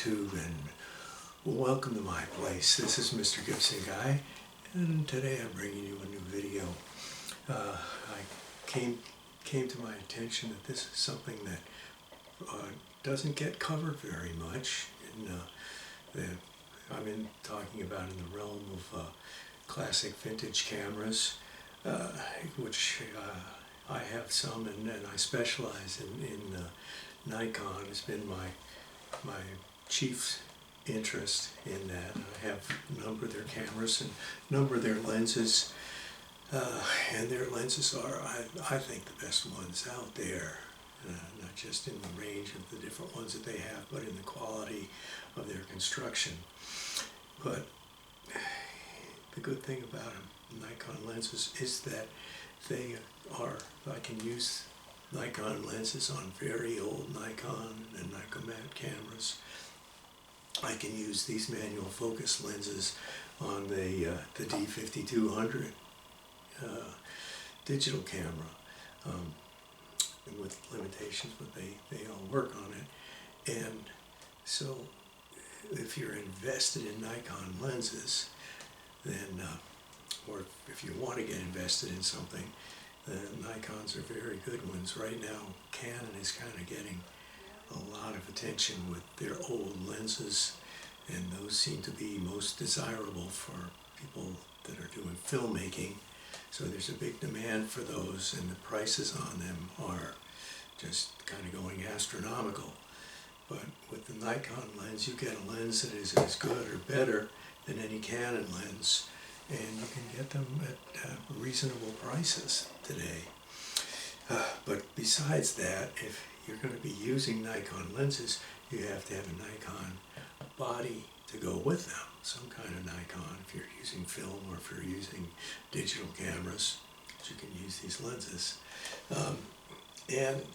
YouTube, and welcome to my place. This is Mr. Gibson Guy, and today I'm bringing you a new video. I came to my attention that this is something that doesn't get covered very much. I've been talking about in the realm of classic vintage cameras, which I have some, and I specialize in Nikon. Has been my chief interest in that. I have a number of their cameras and a number of their lenses, and their lenses are, I think, the best ones out there, not just in the range of the different ones that they have, but in the quality of their construction. But the good thing about Nikon lenses is that I can use Nikon lenses on very old Nikon and Nicomat cameras. I can use these manual focus lenses on the D5200 digital camera, with limitations, but they all work on it. And so if you're invested in Nikon lenses, then or if you want to get invested in something, the Nikons are very good ones. Right now, Canon is kind of getting a lot of attention with their old lenses, and those seem to be most desirable for people that are doing filmmaking. So there's a big demand for those, and the prices on them are just kind of going astronomical. But with the Nikon lens, you get a lens that is as good or better than any Canon lens, and you can get them at reasonable prices today. But besides that, if you're going to be using Nikon lenses, you have to have a Nikon body to go with them, some kind of Nikon. If you're using film or if you're using digital cameras, you can use these lenses. And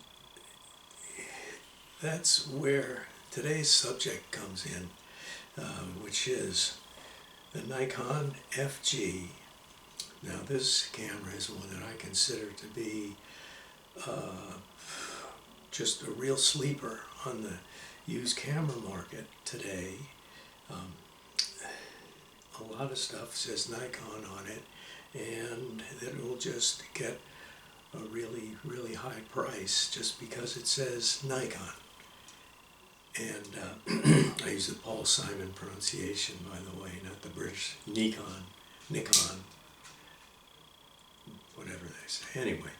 that's where today's subject comes in, which is the Nikon FG. Now this camera is one that I consider to be just a real sleeper on the used camera market today. A lot of stuff says Nikon on it, and it will just get a really, really high price just because it says Nikon. And I use the Paul Simon pronunciation, by the way, not the British Nikon, whatever they say. Anyway,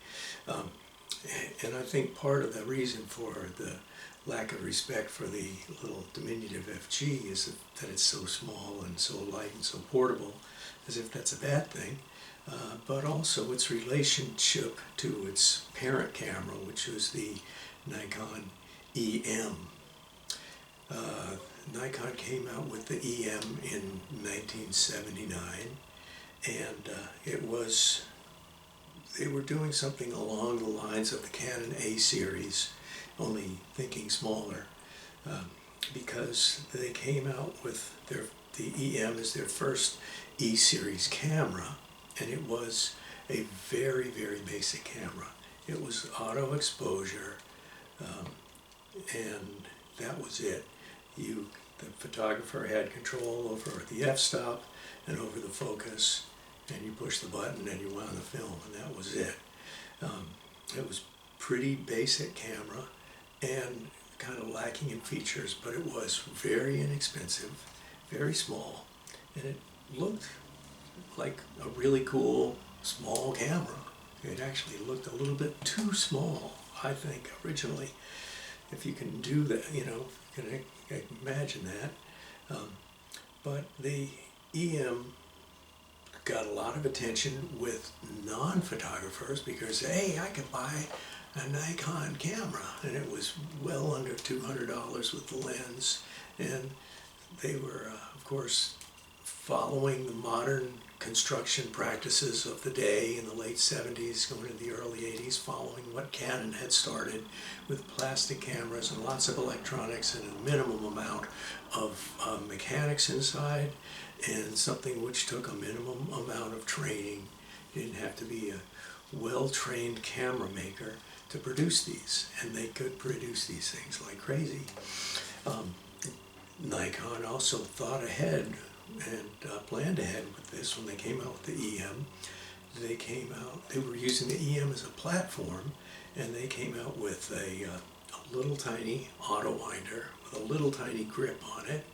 and I think part of the reason for the lack of respect for the little diminutive FG is that it's so small and so light and so portable, as if that's a bad thing, but also its relationship to its parent camera, which was the Nikon EM. Nikon came out with the EM in 1979, and they were doing something along the lines of the Canon A series, only thinking smaller, because they came out with the EM as their first E series camera, and it was a very, very basic camera. It was auto exposure, and that was it. The photographer had control over the f-stop and over the focus, and you push the button and you wound the film, and that was it. It was pretty basic camera and kind of lacking in features, but it was very inexpensive, very small, and it looked like a really cool small camera. It actually looked a little bit too small, I think, originally. If you can do that, you can imagine that. But the EM got a lot of attention with non-photographers because, hey, I could buy a Nikon camera, and it was well under $200 with the lens, and they were, of course, following the modern construction practices of the day in the late 70s, going into the early 80s, following what Canon had started with plastic cameras and lots of electronics and a minimum amount of mechanics inside, and something which took a minimum amount of training. You didn't have to be a well-trained camera maker to produce these, and they could produce these things like crazy. Nikon also thought ahead and planned ahead with this when they came out with the EM. They were using the EM as a platform, and they came out with a little tiny auto winder with a little tiny grip on it,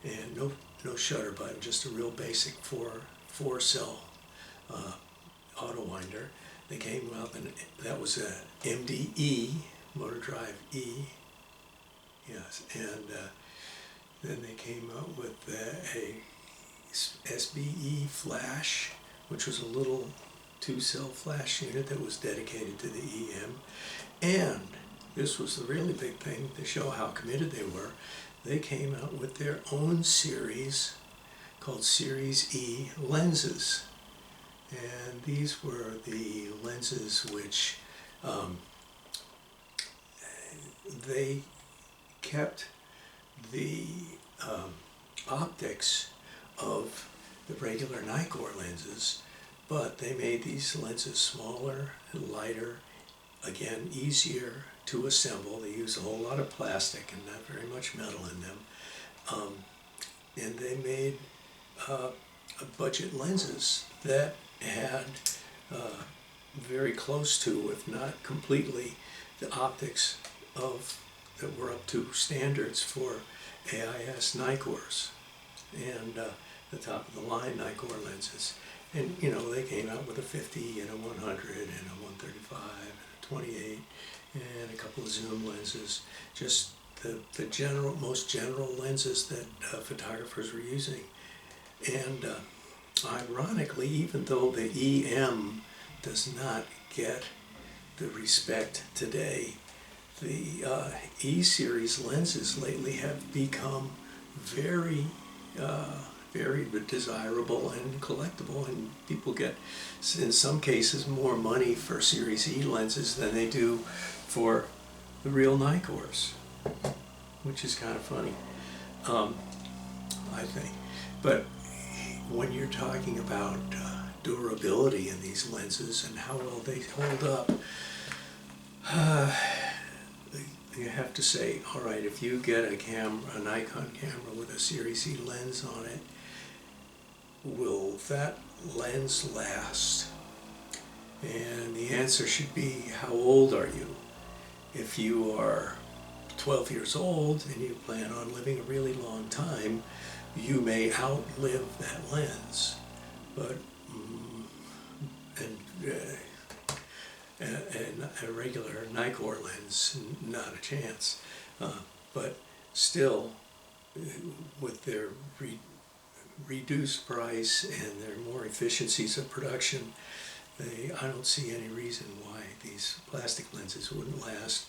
and no shutter button, just a real basic four cell auto winder. They came out, and that was a MDE, motor drive E, yes, and then they came out with a SBE flash, which was a little 2-cell flash unit that was dedicated to the EM. And this was the really big thing to show how committed they were. They came out with their own series called Series E lenses. And these were the lenses which they kept the optics of the regular Nikon lenses, but they made these lenses smaller and lighter, again easier to assemble. They use a whole lot of plastic and not very much metal in them, and they made budget lenses that had very close to, if not completely, the optics that were up to standards for AIS Nikons and the top of the line Nikon lenses. And you know, they came out with a 50 and a 100 and a 135 and a 28 and a couple of zoom lenses, just the most general lenses that photographers were using. And ironically, even though the EM does not get the respect today, the E-series lenses lately have become very desirable and collectible, and people get, in some cases, more money for Series E lenses than they do for the real Nikons, which is kind of funny, I think. But when you're talking about durability in these lenses and how well they hold up, you have to say, all right, if you get a Nikon camera with a Series E lens on it, will that lens last? And the answer should be, how old are you? If you are 12 years old and you plan on living a really long time, you may outlive that lens. But and a regular Nikon lens, not a chance. But still, with their reduced price and their more efficiencies of production, I don't see any reason why these plastic lenses wouldn't last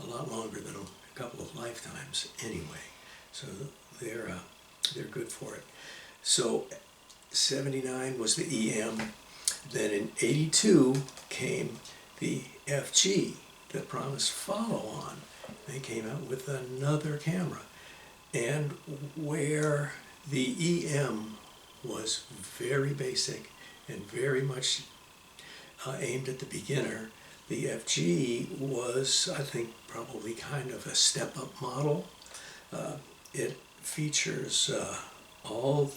a lot longer than a couple of lifetimes anyway. So they're good for it. So 79 was the EM. Then in 82 came the FG, the promised follow-on. They came out with another camera. And where the EM was very basic and very much aimed at the beginner, the FG was, I think, probably kind of a step-up model. It features all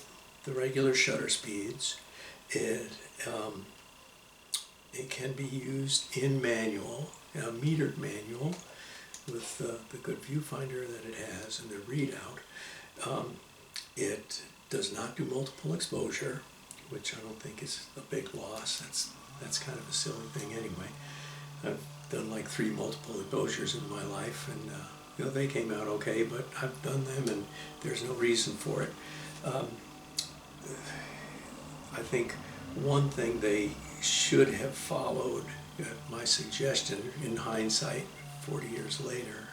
the regular shutter speeds. It can be used in manual, metered manual, with the good viewfinder that it has and the readout. It does not do multiple exposure, which I don't think is a big loss. That's kind of a silly thing anyway. I've done like 3 multiple exposures in my life, and you know, they came out okay, but I've done them and there's no reason for it. I think one thing they should have followed, my suggestion in hindsight 40 years later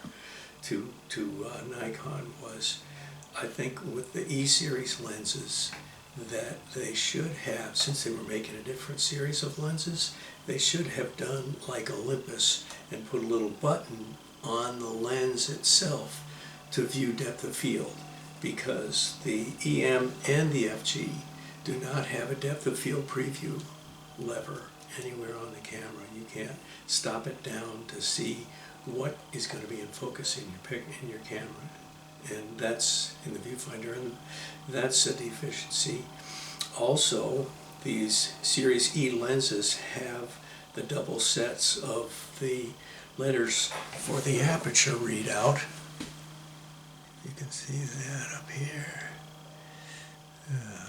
to Nikon, was, I think with the E-series lenses, that they should have, since they were making a different series of lenses, they should have done like Olympus and put a little button on the lens itself to view depth of field, because the EM and the FG do not have a depth of field preview lever anywhere on the camera. You can't stop it down to see what is going to be in focus in your camera. and that's in the viewfinder, and that's a deficiency. Also, these Series E lenses have the double sets of the letters for the aperture readout. You can see that up here.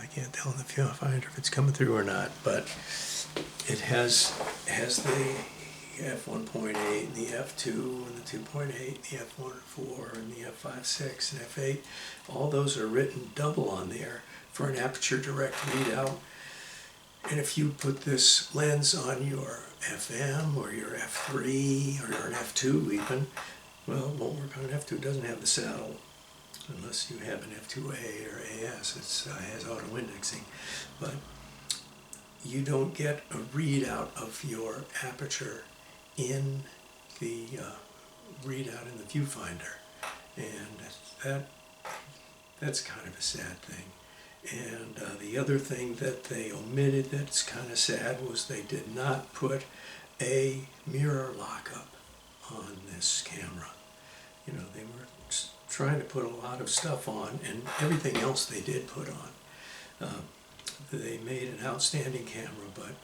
I can't tell in the viewfinder if it's coming through or not, but it has the f1.8 and the f2 and the 2.8, the f1.4 and the f5.6 and f8. All those are written double on there for an aperture direct readout. And if you put this lens on your FM or your f3 or your f2 even, well, it won't work on an f2. It doesn't have the saddle unless you have an f2A or AS. It has auto indexing, but you don't get a readout of your aperture in the readout in the viewfinder, and that's kind of a sad thing. And the other thing that they omitted that's kind of sad was they did not put a mirror lockup on this camera. You know, they were trying to put a lot of stuff on, and everything else they did put on. They made an outstanding camera, but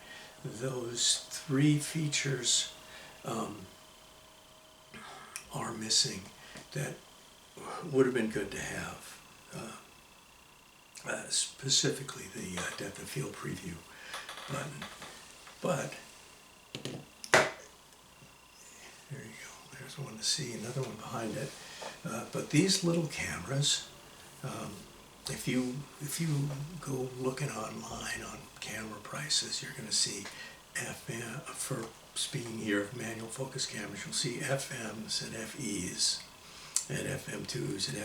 those three features are missing that would have been good to have. Specifically the depth of field preview button. But there you go. There's one to see, another one behind it. But these little cameras, if you go looking online on camera prices, you're going to see FM, for speaking here of manual focus cameras, you'll see FMs and FEs and FM2s and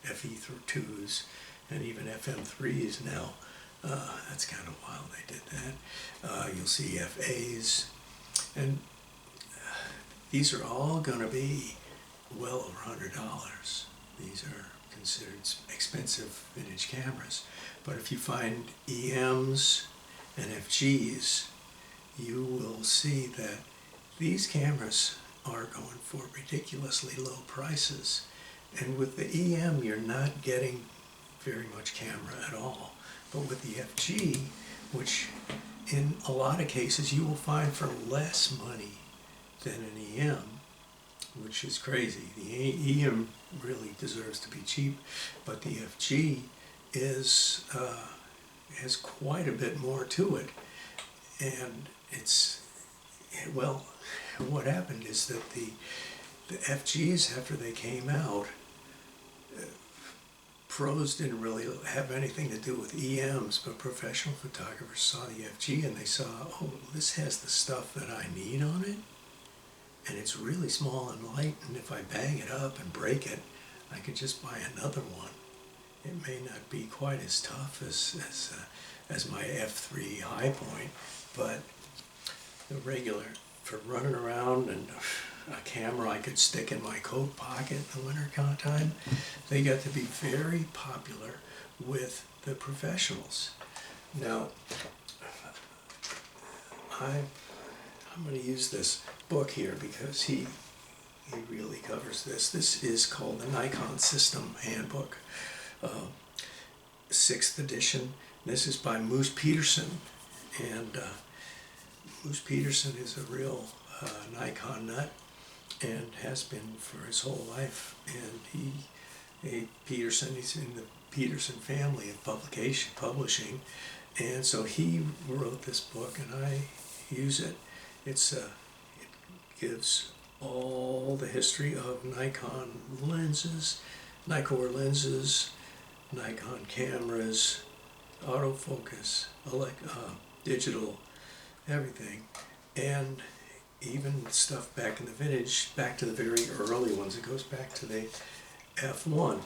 FE2s and even FM3s now. That's kind of wild they did that. You'll see FAs, and these are all going to be well over $100. These are considered expensive vintage cameras. But if you find EMs and FGs, you will see that these cameras are going for ridiculously low prices. And with the EM, you're not getting very much camera at all. But with the FG, which in a lot of cases you will find for less money than an EM, which is crazy. The EM really deserves to be cheap, but the FG is has quite a bit more to it. And well, what happened is that the FGs, after they came out, pros didn't really have anything to do with EMs, but professional photographers saw the FG and they saw, oh, this has the stuff that I need on it, and it's really small and light, and if I bang it up and break it, I could just buy another one. It may not be quite as tough as my F3 high point, but the regular, for running around and a camera I could stick in my coat pocket in the winter time, they got to be very popular with the professionals. Now, I'm going to use this book here because he really covers this. This is called the Nikon System Handbook, 6th edition. This is by Moose Peterson, and Moose Peterson is a real Nikon nut and has been for his whole life. And he's in the Peterson family of publishing, and so he wrote this book, and I use it. It gives all the history of Nikon lenses, Nikkor lenses, Nikon cameras, autofocus, digital, everything, and even stuff back in the vintage, back to the very early ones. It goes back to the F1.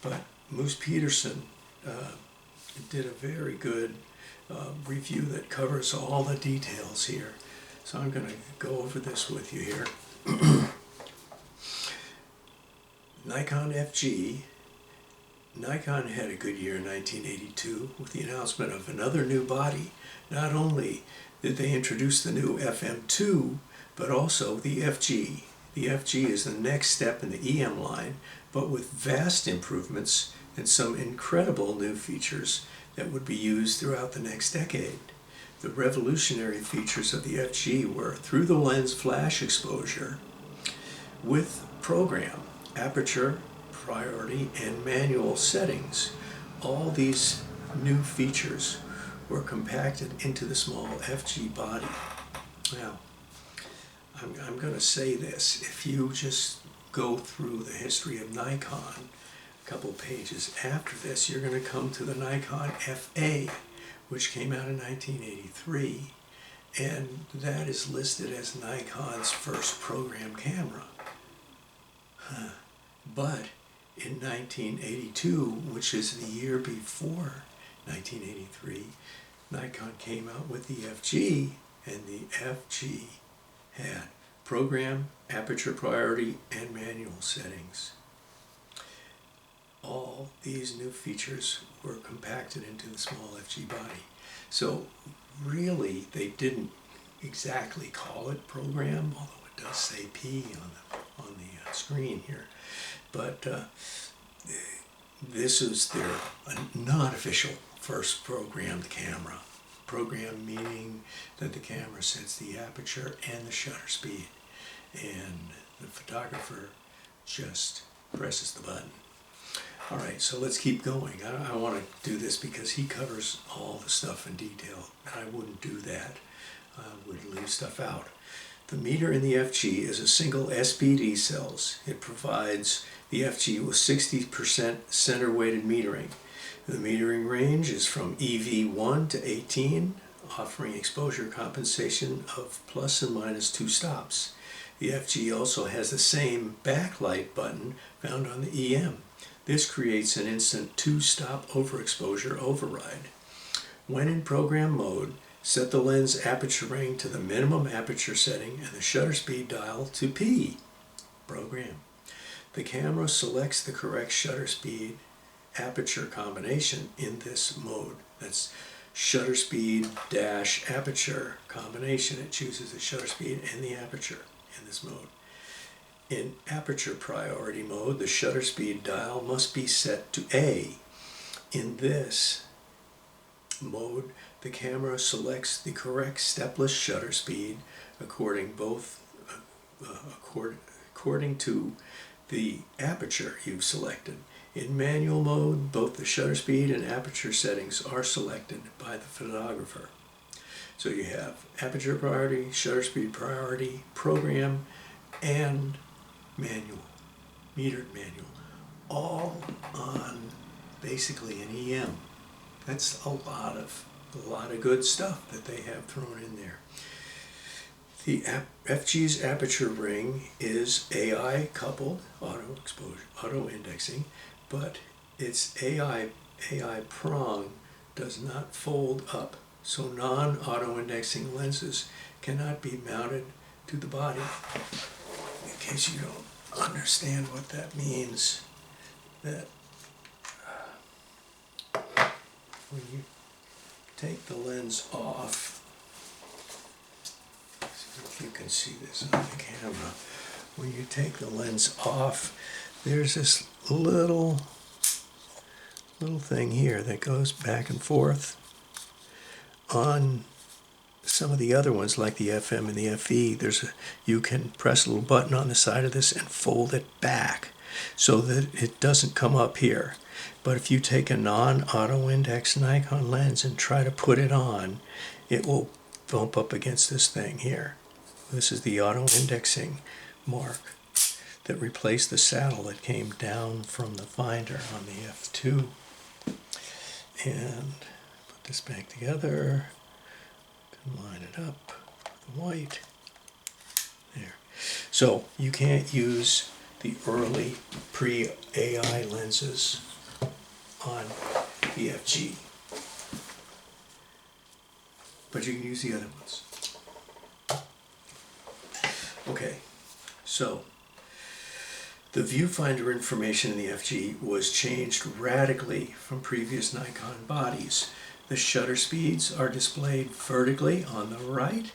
But Moose Peterson did a very good review that covers all the details here. So I'm going to go over this with you here. Nikon FG. Nikon had a good year in 1982 with the announcement of another new body. Not only did they introduce the new FM2, but also the FG. The FG is the next step in the EM line, but with vast improvements and some incredible new features that would be used throughout the next decade. The revolutionary features of the FG were through-the-lens flash exposure with program, aperture, priority, and manual settings. All these new features were compacted into the small FG body. Now, I'm going to say this. If you just go through the history of Nikon, a couple pages after this, you're going to come to the Nikon FA, which came out in 1983, and that is listed as Nikon's first program camera. But in 1982, which is the year before 1983, Nikon came out with the FG, and the FG had program, aperture priority, and manual settings. All these new features were compacted into the small FG body. So really, they didn't exactly call it program, although it does say P on the screen here. But this is their non-official first programmed camera. Program meaning that the camera sets the aperture and the shutter speed, and the photographer just presses the button. All right, so let's keep going. I want to do this because he covers all the stuff in detail. I wouldn't do that. I would leave stuff out. The meter in the FG is a single SPD cells. It provides the FG with 60% center weighted metering. The metering range is from EV1 to 18, offering exposure compensation of plus and minus 2 stops. The FG also has the same backlight button found on the EM. This creates an instant 2-stop overexposure override. When in program mode, set the lens aperture ring to the minimum aperture setting and the shutter speed dial to P. Program. The camera selects the correct shutter speed aperture combination in this mode. That's shutter speed dash aperture combination. It chooses the shutter speed and the aperture in this mode. In aperture priority mode, the shutter speed dial must be set to A. In this mode, the camera selects the correct stepless shutter speed according to the aperture you've selected. In manual mode, both the shutter speed and aperture settings are selected by the photographer. So you have aperture priority, shutter speed priority, program, and manual, metered manual, all on basically an EM. That's a lot of good stuff that they have thrown in there. The FG's aperture ring is AI coupled auto indexing, but its AI prong does not fold up, so non-auto indexing lenses cannot be mounted to the body. In case you don't understand what that means, that when you take the lens off, if you can see this on the camera, when you take the lens off, there's this little thing here that goes back and forth. On some of the other ones, like the FM and the FE, you can press a little button on the side of this and fold it back so that it doesn't come up here. But if you take a non-auto index Nikon lens and try to put it on, it will bump up against this thing here. This is the auto indexing mark that replaced the saddle that came down from the finder on the F2. And put this back together, line it up with the white. There. So you can't use the early pre-AI lenses on the FG, but you can use the other ones. Okay, so the viewfinder information in the FG was changed radically from previous Nikon bodies. The shutter speeds are displayed vertically on the right,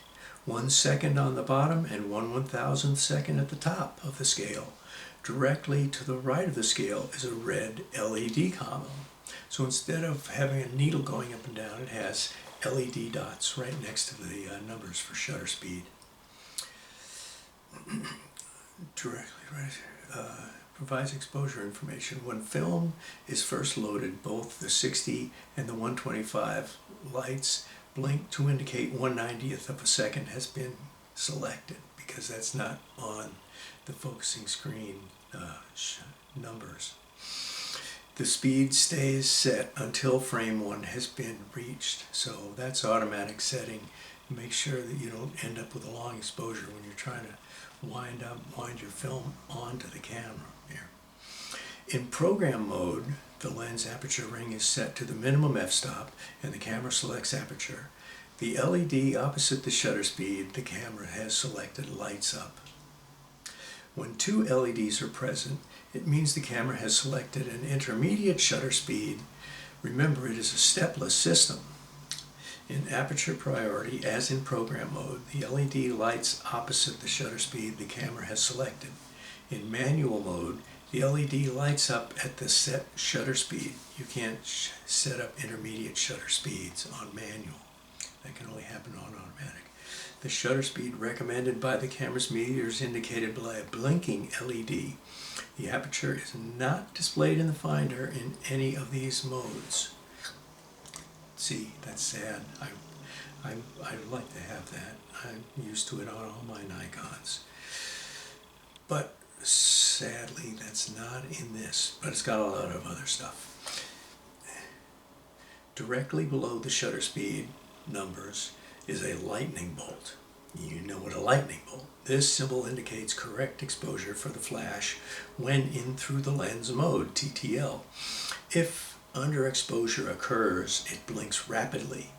1 second on the bottom and 1/1000th second at the top of the scale. Directly to the right of the scale is a red LED column. So instead of having a needle going up and down, it has LED dots right next to the numbers for shutter speed. Provides exposure information. When film is first loaded, both the 60 and the 125 lights blink to indicate 1/90th of a second has been selected, because that's not on the focusing screen numbers. The speed stays set until frame 1 has been reached, so that's automatic setting. Make sure that you don't end up with a long exposure when you're trying to wind your film onto the camera here. In program mode, the lens aperture ring is set to the minimum f-stop and the camera selects aperture. The LED opposite the shutter speed the camera has selected lights up. When 2 LEDs are present, it means the camera has selected an intermediate shutter speed. Remember, it is a stepless system. In aperture priority, as in program mode, the LED lights opposite the shutter speed the camera has selected. In manual mode, the LED lights up at the set shutter speed. You can't set up intermediate shutter speeds on manual. That can only happen on automatic. The shutter speed recommended by the camera's meter is indicated by a blinking LED. The aperture is not displayed in the finder in any of these modes. See, that's sad. I'd like to have that. I'm used to it on all my Nikons. But sadly, that's not in this, but it's got a lot of other stuff. Directly below the shutter speed numbers is a lightning bolt. You know what a lightning bolt. This symbol indicates correct exposure for the flash when in through the lens mode, TTL. If underexposure occurs, it blinks rapidly,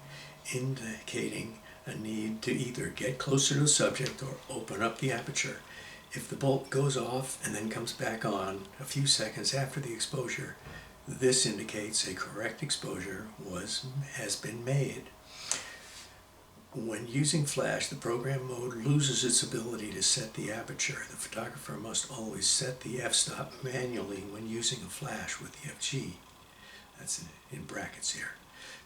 indicating a need to either get closer to the subject or open up the aperture. If the bolt goes off and then comes back on a few seconds after the exposure, this indicates a correct exposure has been made. When using flash, the program mode loses its ability to set the aperture. The photographer must always set the f-stop manually when using a flash with the FG. That's in brackets here.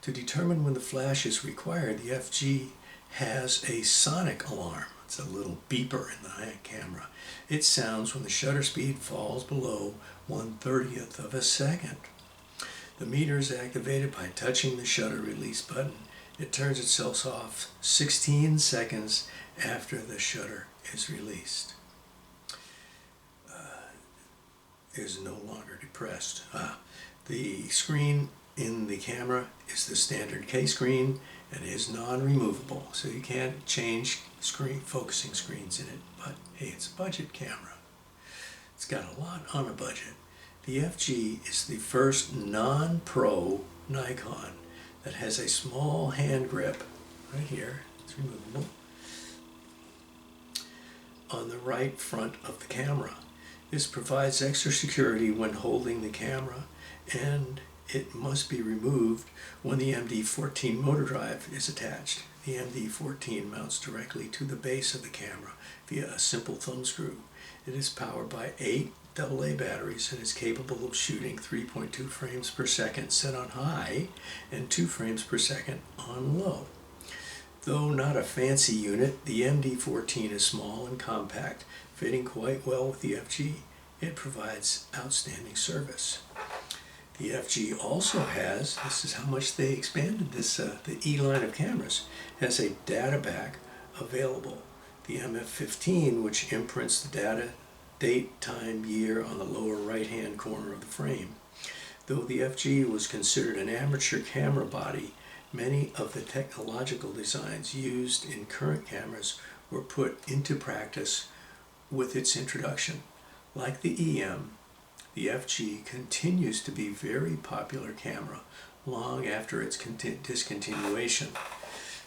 To determine when the flash is required, the FG has a sonic alarm. It's a little beeper in the camera. It sounds when the shutter speed falls below 1/30th of a second. The meter is activated by touching the shutter release button. It turns itself off 16 seconds after the shutter is released. Is no longer depressed. The screen in the camera is the standard K screen and is non-removable, so you can't change focusing screens in it, but hey, it's a budget camera. It's got a lot on a budget. The FG is the first non-pro Nikon that has a small hand grip right here, it's removable, on the right front of the camera. This provides extra security when holding the camera, and it must be removed when the MD14 motor drive is attached. The MD14 mounts directly to the base of the camera via a simple thumb screw. It is powered by 8 AA batteries and is capable of shooting 3.2 frames per second set on high and 2 frames per second on low. Though not a fancy unit, the MD14 is small and compact, fitting quite well with the FG. It provides outstanding service. The FG also has, this is how much they expanded this, the E line of cameras, has a data back available. The MF15, which imprints the data, date, time, year on the lower right-hand corner of the frame. Though the FG was considered an amateur camera body, many of the technological designs used in current cameras were put into practice with its introduction. Like the EM, the FG continues to be a very popular camera long after its discontinuation.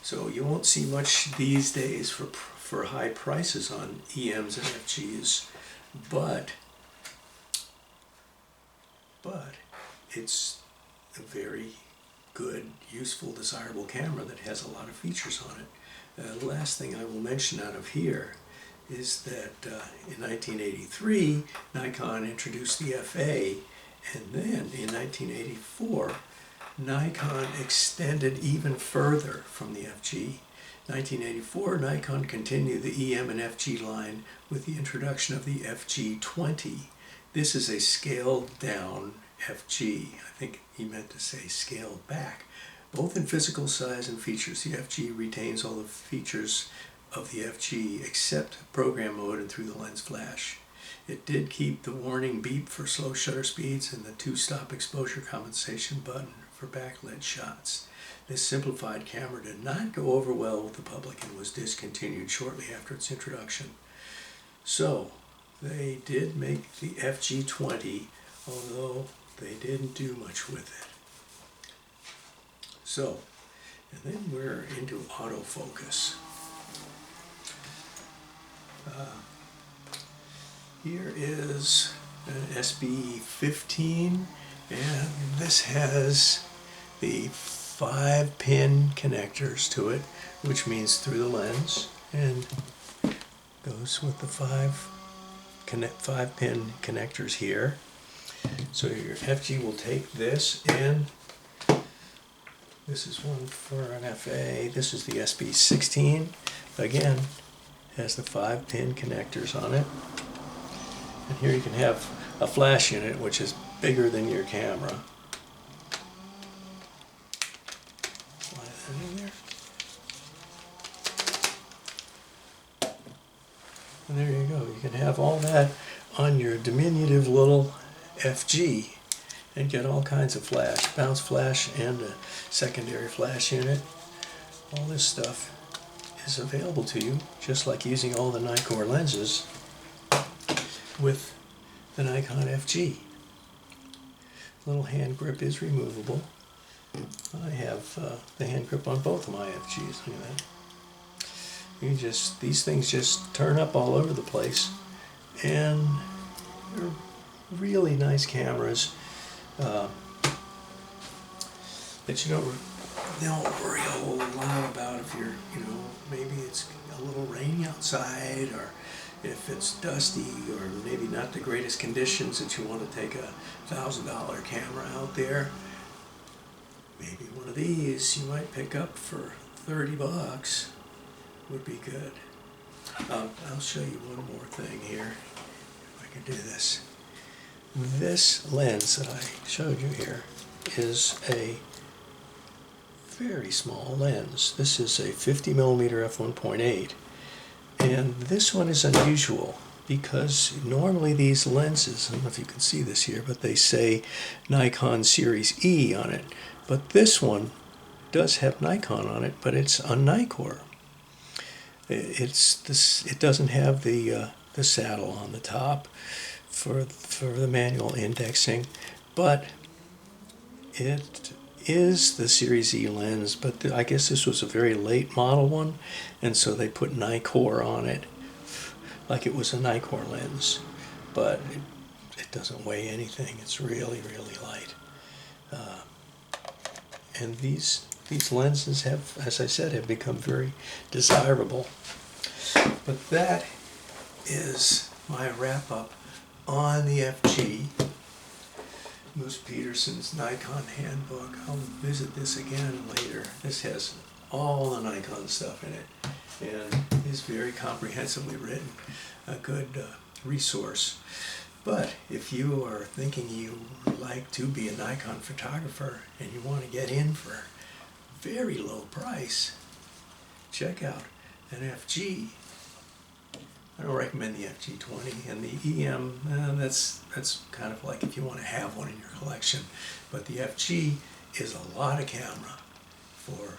So you won't see much these days for high prices on EMs and FGs, but it's a very good, useful, desirable camera that has a lot of features on it. The last thing I will mention out of here is that in 1983, Nikon introduced the FA, and then in 1984, Nikon extended even further from the FG. 1984, Nikon continued the EM and FG line with the introduction of the FG20. This is a scaled down FG. I think he meant to say scaled back. Both in physical size and features, the FG retains all the features of the FG except program mode and through the lens flash. It did keep the warning beep for slow shutter speeds and the 2-stop exposure compensation button for backlit shots. This simplified camera did not go over well with the public and was discontinued shortly after its introduction. So, they did make the FG20, although they didn't do much with it. So, and then we're into autofocus. Here is an SB15, and this has the 5-pin connectors to it, which means through the lens, and goes with the 5-pin connectors here. So your FG will take this, and this is one for an FA. This is the SB16. Again, has the 5-pin connectors on it. And here you can have a flash unit, which is bigger than your camera. Slide that in there. And there you go. You can have all that on your diminutive little FG and get all kinds of flash, bounce flash and a secondary flash unit. All this stuff is available to you, just like using all the Nikon lenses with the Nikon FG. The little hand grip is removable. I have the hand grip on both of my FGs. Look at that. These things just turn up all over the place, and they're really nice cameras that you don't know a real lot about if you're, maybe it's a little rainy outside, or if it's dusty, or maybe not the greatest conditions that you want to take a $1,000 camera out there. Maybe one of these you might pick up for $30 would be good. I'll show you one more thing here, if I can do this. This lens that I showed you here is a very small lens. This is a 50mm f1.8, and this one is unusual because normally these lenses, I don't know if you can see this here, but they say Nikon Series E on it, but this one does have Nikon on it, but it's a Nikkor. It doesn't have the saddle on the top for the manual indexing, but it is the Series E lens, but I guess this was a very late model one, and so they put Nikkor on it like it was a Nikkor lens, but it doesn't weigh anything. It's really, really light. And these lenses have, as I said, have become very desirable. But that is my wrap-up on the FG. Moose Peterson's Nikon Handbook. I'll visit this again later. This has all the Nikon stuff in it and is very comprehensively written. A good resource. But if you are thinking you would like to be a Nikon photographer and you want to get in for a very low price, check out an FG. I don't recommend the FG20, and the EM, that's kind of like if you want to have one in your collection. But the FG is a lot of camera for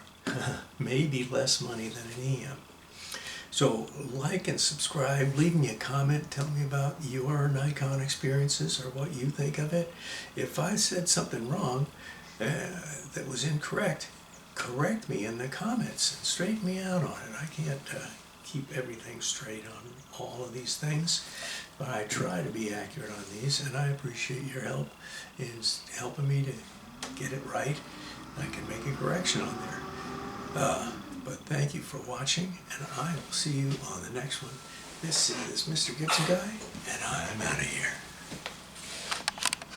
maybe less money than an EM. So like and subscribe, leave me a comment, tell me about your Nikon experiences or what you think of it. If I said something wrong that was incorrect, correct me in the comments and straighten me out on it. I can't keep everything straight on all of these things, but I try to be accurate on these, and I appreciate your help in helping me to get it right. I can make a correction on there. But thank you for watching, and I will see you on the next one. This is Mr. Gibson Guy, and